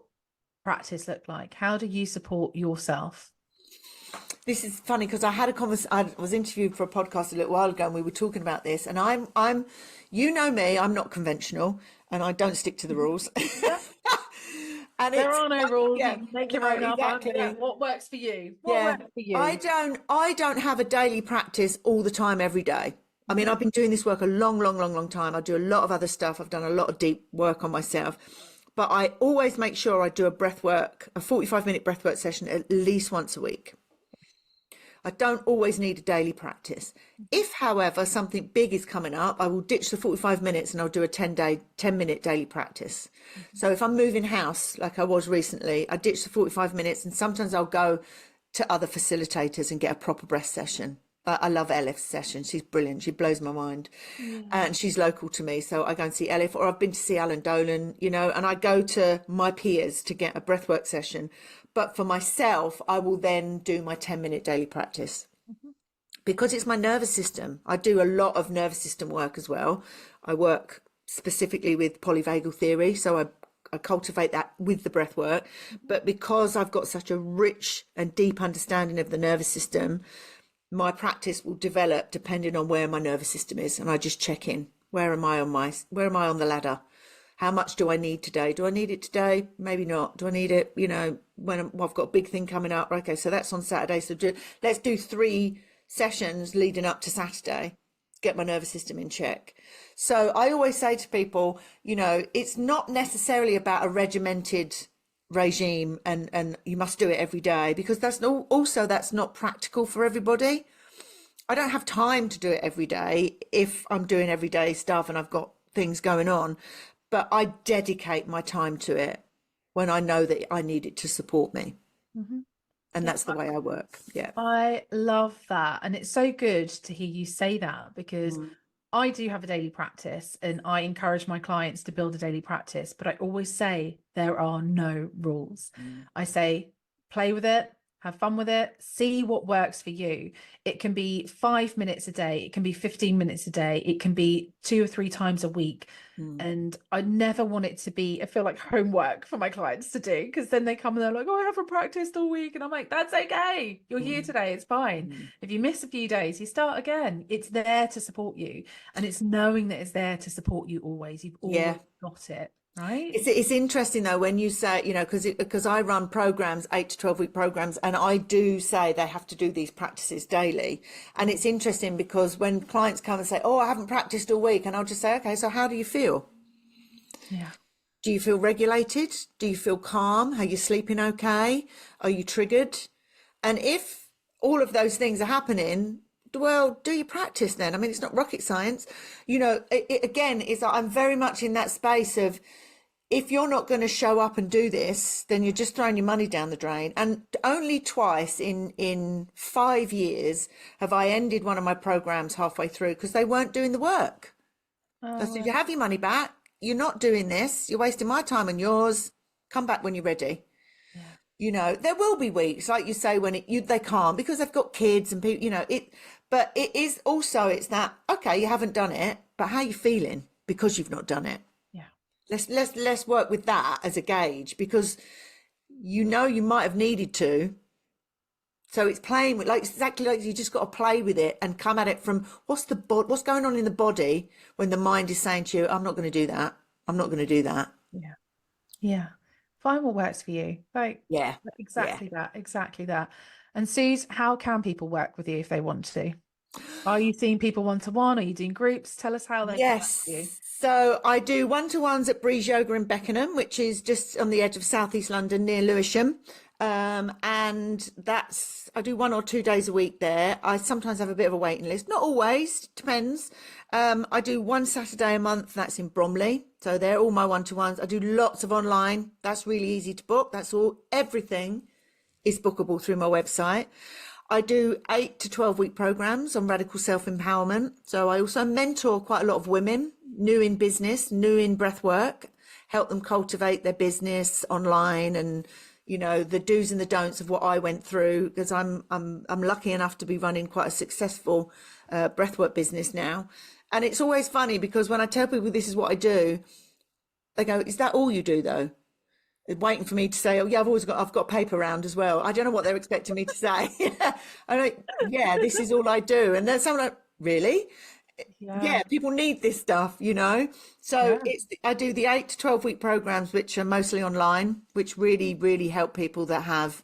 practice look like? How do you support yourself? This is funny, because I had a conversation. I was interviewed for a podcast a little while ago, and we were talking about this. And I'm, you know me, I'm not conventional, and I don't stick to the rules. And there are no rules. Yeah, make your own up. exactly. What works for you? What works for you? I don't have a daily practice all the time, every day. I mean, I've been doing this work a long time. I do a lot of other stuff. I've done a lot of deep work on myself, but I always make sure I do a 45-minute breathwork session at least once a week. I don't always need a daily practice. If, however, something big is coming up, I will ditch the 45 minutes and I'll do a 10-minute daily practice. So if I'm moving house, like I was recently, I ditch the 45 minutes and sometimes I'll go to other facilitators and get a proper breath session. I love Elif's session. She's brilliant. She blows my mind. And she's local to me. So I go and see Elif, or I've been to see Alan Dolan, you know, and I go to my peers to get a breathwork session. But for myself, I will then do my 10-minute daily practice because it's my nervous system. I do a lot of nervous system work as well. I work specifically with polyvagal theory. So I cultivate that with the breath work. But because I've got such a rich and deep understanding of the nervous system, my practice will develop depending on where my nervous system is. And I just check in. Where am I on the ladder? How much do I need today? Do I need it today? Maybe not. Do I need it, you know, when I've got a big thing coming up? Okay, so that's on Saturday. So let's do 3 sessions leading up to Saturday. Get my nervous system in check. So I always say to people, you know, it's not necessarily about a regimented regime and you must do it every day, because that's not practical for everybody. I don't have time to do it every day if I'm doing everyday stuff and I've got things going on. But I dedicate my time to it when I know that I need it to support me. And that's the way I work. Yeah. I love that. And it's so good to hear you say that, because I do have a daily practice and I encourage my clients to build a daily practice. But I always say there are no rules. I say, play with it. Have fun with it. See what works for you. It can be 5 minutes a day. It can be 15 minutes a day. It can be 2 or 3 times a week. And I never want it to be, I feel like, homework for my clients to do, because then they come and they're like, oh, I haven't practiced all week. And I'm like, that's okay. You're here today. It's fine. If you miss a few days, you start again. It's there to support you. And it's knowing that it's there to support you always. You've always got it. Right. It's interesting though when you say, you know, because I run programs, 8 to 12 week programs, and I do say they have to do these practices daily. And it's interesting because when clients come and say, oh, I haven't practiced all week, and I'll just say, okay, so how do you feel? Yeah. Do you feel regulated? Do you feel calm? Are you sleeping okay? Are you triggered? And if all of those things are happening, well, do you practice then? I mean, it's not rocket science. You know, again, I'm very much in that space of, if you're not going to show up and do this, then you're just throwing your money down the drain. And only twice in 5 years have I ended one of my programs halfway through because they weren't doing the work. I said, you have your money back. You're not doing this. You're wasting my time and yours. Come back when you're ready. Yeah. You know, there will be weeks, like you say, when they can't because they've got kids and people, you know, but it is also, it's that, okay, you haven't done it, but how are you feeling because you've not done it? Let's work with that as a gauge, because you know you might have needed to. So it's playing with, like, exactly like you just got to play with it and come at it from what's going on in the body when the mind is saying to you, I'm not going to do that. I'm not going to do that. Yeah. Yeah. Find what works for you. Like, exactly that. And Suze, how can people work with you if they want to? Are you seeing people one-to-one? Are you doing groups? Tell us how they can work with you. So I do one-to-ones at Breeze Yoga in Beckenham, which is just on the edge of southeast London near Lewisham. And I do 1 or 2 days a week there. I sometimes have a bit of a waiting list, not always, depends. I do 1 Saturday a month, that's in Bromley. So they're all my one-to-ones. I do lots of online. That's really easy to book. Everything is bookable through my website. I do 8 to 12 week programs on radical self-empowerment. So I also mentor quite a lot of women, new in business, new in breath work, help them cultivate their business online, and, you know, the do's and the don'ts of what I went through, because I'm lucky enough to be running quite a successful breathwork business now. And it's always funny because when I tell people this is what I do, they go, is that all you do though? They're waiting for me to say, oh yeah, I've got paper round as well. I don't know what they're expecting me to say. I'm like, yeah, this is all I do. And then someone like, really? Yeah, people need this stuff, you know. So I do the 8 to 12 week programs, which are mostly online, which really, really help people that have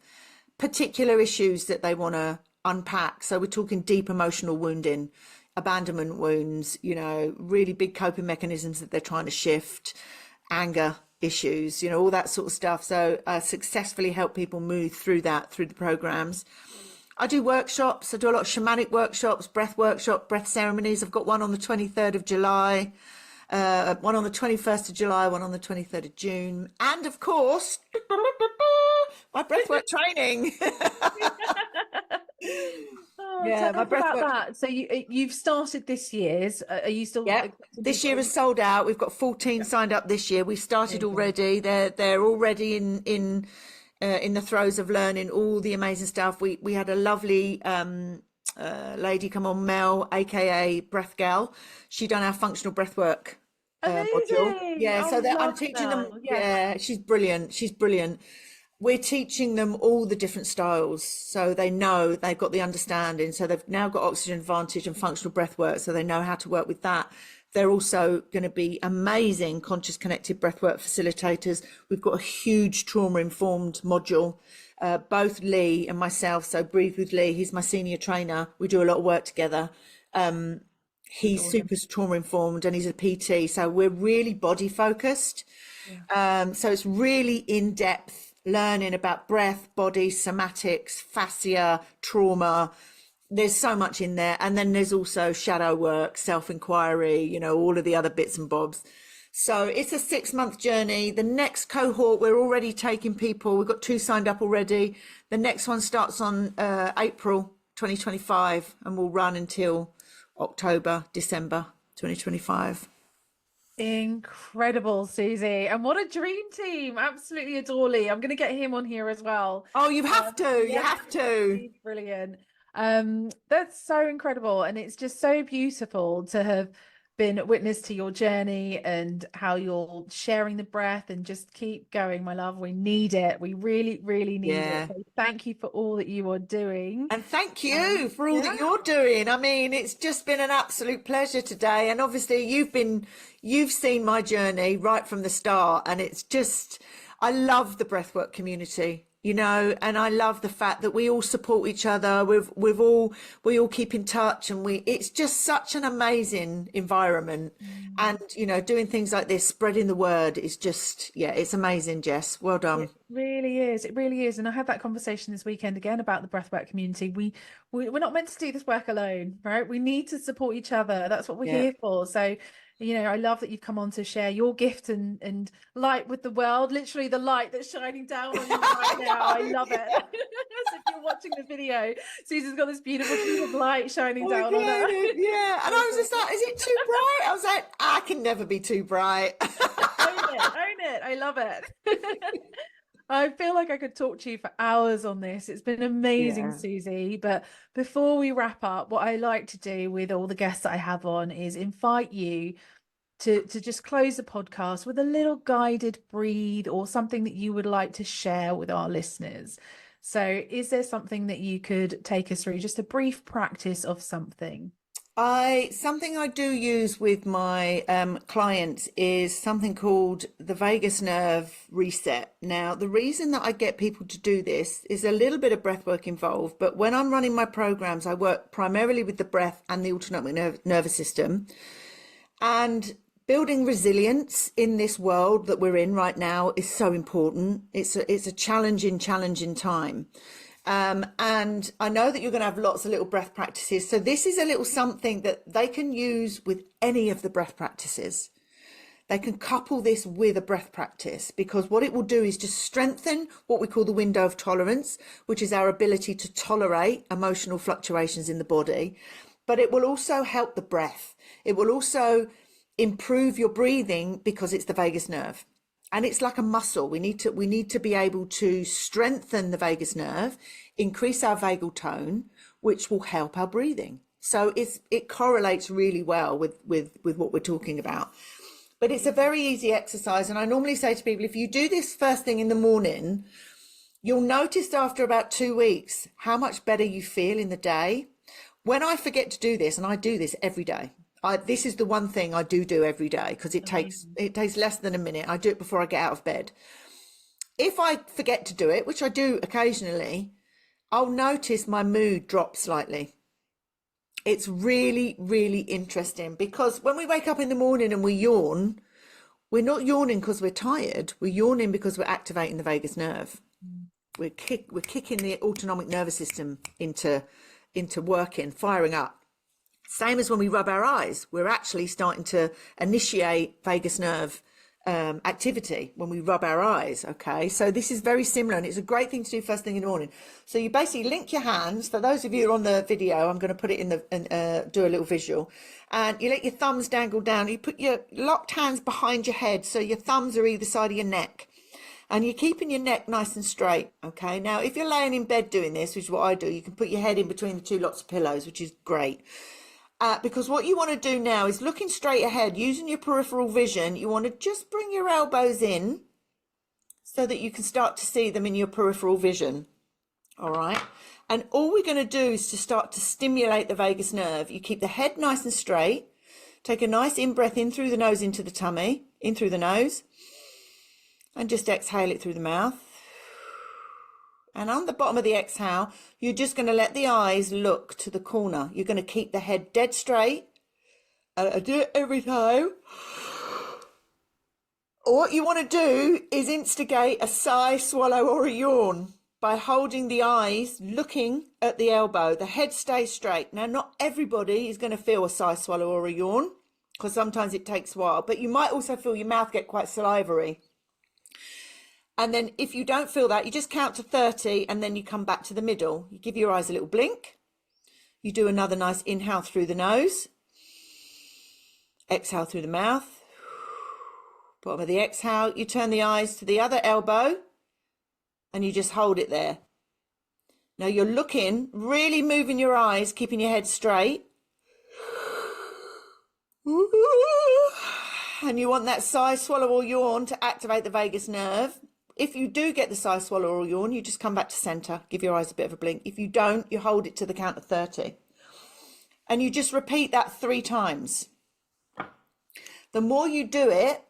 particular issues that they want to unpack. So we're talking deep emotional wounding, abandonment wounds, you know, really big coping mechanisms that they're trying to shift, anger issues, you know, all that sort of stuff. So I successfully help people move through that through the programs. I do workshops. I do a lot of shamanic workshops, breath workshop, breath ceremonies. I've got one on the 23rd of July, one on the 21st of July, one on the 23rd of June. And of course, my breathwork training. Oh, Yeah, tell my us about breathwork. that. So you've started this year's. Are you still Yep. accepting This people? year is sold out. We've got 14 Yeah, signed up this year. We started amazing. already. They're already in the throes of learning all the amazing stuff. We had a lovely lady come on, Mel, aka Breath Gal. She done our functional breathwork module. Amazing. Yeah, I so that I'm love teaching them. Mel. Yes. Yeah, she's brilliant. She's brilliant. We're teaching them all the different styles, so they know they've got the understanding. So they've now got oxygen advantage and functional breath work, so they know how to work with that. They're also going to be amazing conscious connected breathwork facilitators. We've got a huge trauma informed module. Both Lee and myself, so Breathe with Lee, he's my senior trainer. We do a lot of work together. That's He's awesome. super trauma informed and he's a PT, so we're really body focused. Yeah. So it's really in depth learning about breath, body, somatics, fascia, trauma. There's so much in there. And then there's also shadow work, self-inquiry, you know, all of the other bits and bobs. So it's a 6-month journey. The next cohort, we're already taking people. We've got 2 signed up already. The next one starts on April 2025 and will run until October, December 2025. Incredible, Susie. And what a dream team. Absolutely adore Lee. I'm going to get him on here as well. Oh, you have to. You Yeah, have to. he's brilliant. That's so incredible. And it's just so beautiful to have been witness to your journey and how you're sharing the breath, and just keep going, my love. We need it. We really, really need it. Yeah. So thank you for all that you are doing. And thank you for all that Yeah. you're doing. I mean, it's just been an absolute pleasure today. And obviously you've seen my journey right from the start. And it's just, I love the breathwork community, you know, and I love the fact that we all support each other. We all keep in touch, and it's just such an amazing environment. And, you know, doing things like this, spreading the word is just, yeah, it's amazing, Jess. Well done. It really is. It really is. And I had that conversation this weekend again about the breathwork community. We're not meant to do this work alone, right? We need to support each other. That's what we're Yeah. here for. So, you know, I love that you've come on to share your gift and light with the world. Literally the light that's shining down on you right now. I love it. So if you're watching the video, Susie's got this beautiful beam of light shining down on her. Yeah. And I was just like, is it too bright? I was like, I can never be too bright. Own it, own it. I love it. I feel like I could talk to you for hours on this. It's been amazing, Yeah. Susie. But before we wrap up, what I like to do with all the guests that I have on is invite you to just close the podcast with a little guided breathe, or something that you would like to share with our listeners. So is there something that you could take us through, just a brief practice of something? Something I do use with my clients is something called the vagus nerve reset. Now, the reason that I get people to do this is a little bit of breath work involved, but when I'm running my programs, I work primarily with the breath and the autonomic nervous system. And building resilience in this world that we're in right now is so important. It's a challenging time. And I know that you're going to have lots of little breath practices. So this is a little something that they can use with any of the breath practices. They can couple this with a breath practice, because what it will do is just strengthen what we call the window of tolerance, which is our ability to tolerate emotional fluctuations in the body. But it will also help the breath. It will also improve your breathing, because it's the vagus nerve. And it's like a muscle. We need to be able to strengthen the vagus nerve, increase our vagal tone, which will help our breathing. So it correlates really well with what we're talking about. But it's a very easy exercise. And I normally say to people, if you do this first thing in the morning, you'll notice after about 2 weeks how much better you feel in the day. When I forget to do this, and I do this every day, this is the one thing I do every day, because it takes less than a minute. I do it before I get out of bed. If I forget to do it, which I do occasionally, I'll notice my mood drop slightly. It's really, really interesting because when we wake up in the morning and we yawn, we're not yawning because we're tired. We're yawning because we're activating the vagus nerve. We're kicking the autonomic nervous system into working, firing up. Same as when we rub our eyes, we're actually starting to initiate vagus nerve activity when we rub our eyes. Okay, so this is very similar, and it's a great thing to do first thing in the morning. So you basically link your hands. For those of you who are on the video, I'm going to put it in the do a little visual, and you let your thumbs dangle down. You put your locked hands behind your head, so your thumbs are either side of your neck, and you're keeping your neck nice and straight. Okay, now if you're laying in bed doing this, which is what I do, you can put your head in between the two lots of pillows, which is great. Because what you want to do now is looking straight ahead, using your peripheral vision. You want to just bring your elbows in so that you can start to see them in your peripheral vision. All right. And all we're going to do is to start to stimulate the vagus nerve. You keep the head nice and straight. Take a nice in-breath in through the nose into the tummy, in through the nose. And just exhale it through the mouth. And on the bottom of the exhale, you're just going to let the eyes look to the corner. You're going to keep the head dead straight. I do it every time. What you want to do is instigate a sigh, swallow, or a yawn by holding the eyes, looking at the elbow. The head stays straight. Now, not everybody is going to feel a sigh, swallow, or a yawn, because sometimes it takes a while. But you might also feel your mouth get quite salivary. And then if you don't feel that, you just count to 30 and then you come back to the middle. You give your eyes a little blink. You do another nice inhale through the nose. Exhale through the mouth. Bottom of the exhale, you turn the eyes to the other elbow and you just hold it there. Now you're looking, really moving your eyes, keeping your head straight. And you want that sigh, swallow or yawn to activate the vagus nerve. If you do get the sigh, swallow or yawn, you just come back to center, give your eyes a bit of a blink. If you don't, you hold it to the count of 30. And you just repeat that 3 times. The more you do it,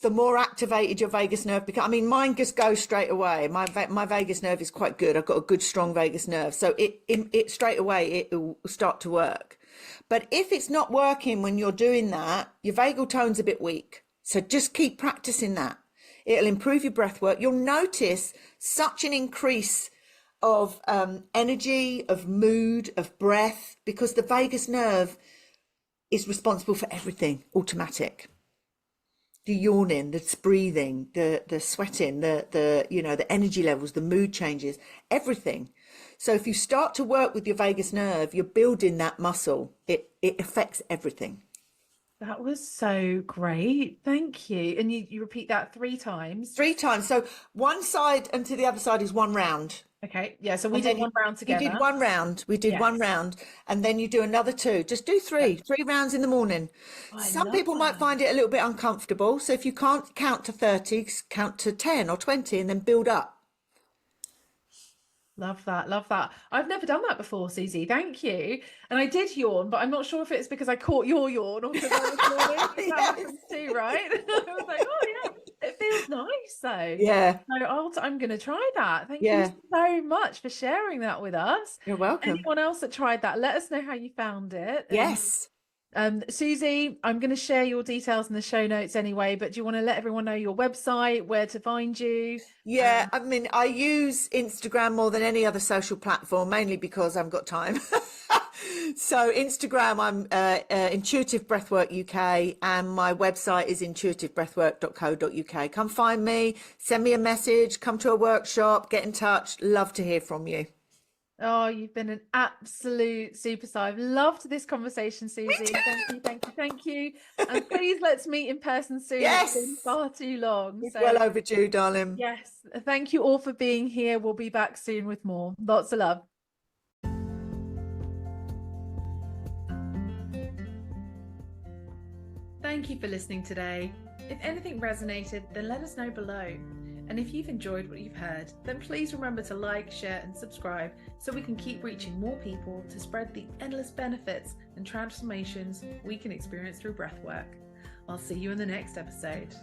the more activated your vagus nerve becomes. I mean, mine just goes straight away. My vagus nerve is quite good. I've got a good, strong vagus nerve. So it straight away, it will start to work. But if it's not working when you're doing that, your vagal tone's a bit weak. So just keep practicing that. It'll improve your breath work. You'll notice such an increase of energy, of mood, of breath, because the vagus nerve is responsible for everything, automatic. The yawning, the breathing, the sweating, the energy levels, the mood changes, everything. So if you start to work with your vagus nerve, you're building that muscle. It affects everything. That was so great. Thank you. And you repeat that 3 times? 3 times. So one side and to the other side is 1 round. Okay. Yeah. So we did 1 round together. You did 1 round. We did 1 round. And then you do another 2. Just do 3 rounds in the morning. Some people might find it a little bit uncomfortable. So if you can't count to 30, count to 10 or 20 and then build up. Love that. Love that. I've never done that before, Susie. Thank you. And I did yawn, but I'm not sure if it's because I caught your yawn or because I was yawning. That happens too, right? I was like, oh yeah, it feels nice though. Yeah. So I'm going to try that. Thank you so much for sharing that with us. You're welcome. Anyone else that tried that, let us know how you found it. Yes. Susie, I'm going to share your details in the show notes anyway, but do you want to let everyone know your website, where to find you? Yeah, I mean, I use Instagram more than any other social platform, mainly because I've got time. So Instagram, I'm Intuitive Breathwork UK, and my website is intuitivebreathwork.co.uk. Come find me, send me a message, come to a workshop, get in touch. Love to hear from you. Oh, you've been an absolute superstar. I've loved this conversation, Susie. Thank you. And please let's meet in person soon. Yes. It's been far too long. It's well overdue, darling. Yes. Thank you all for being here. We'll be back soon with more. Lots of love. Thank you for listening today. If anything resonated, then let us know below. And if you've enjoyed what you've heard, then please remember to like, share and subscribe so we can keep reaching more people to spread the endless benefits and transformations we can experience through breathwork. I'll see you in the next episode.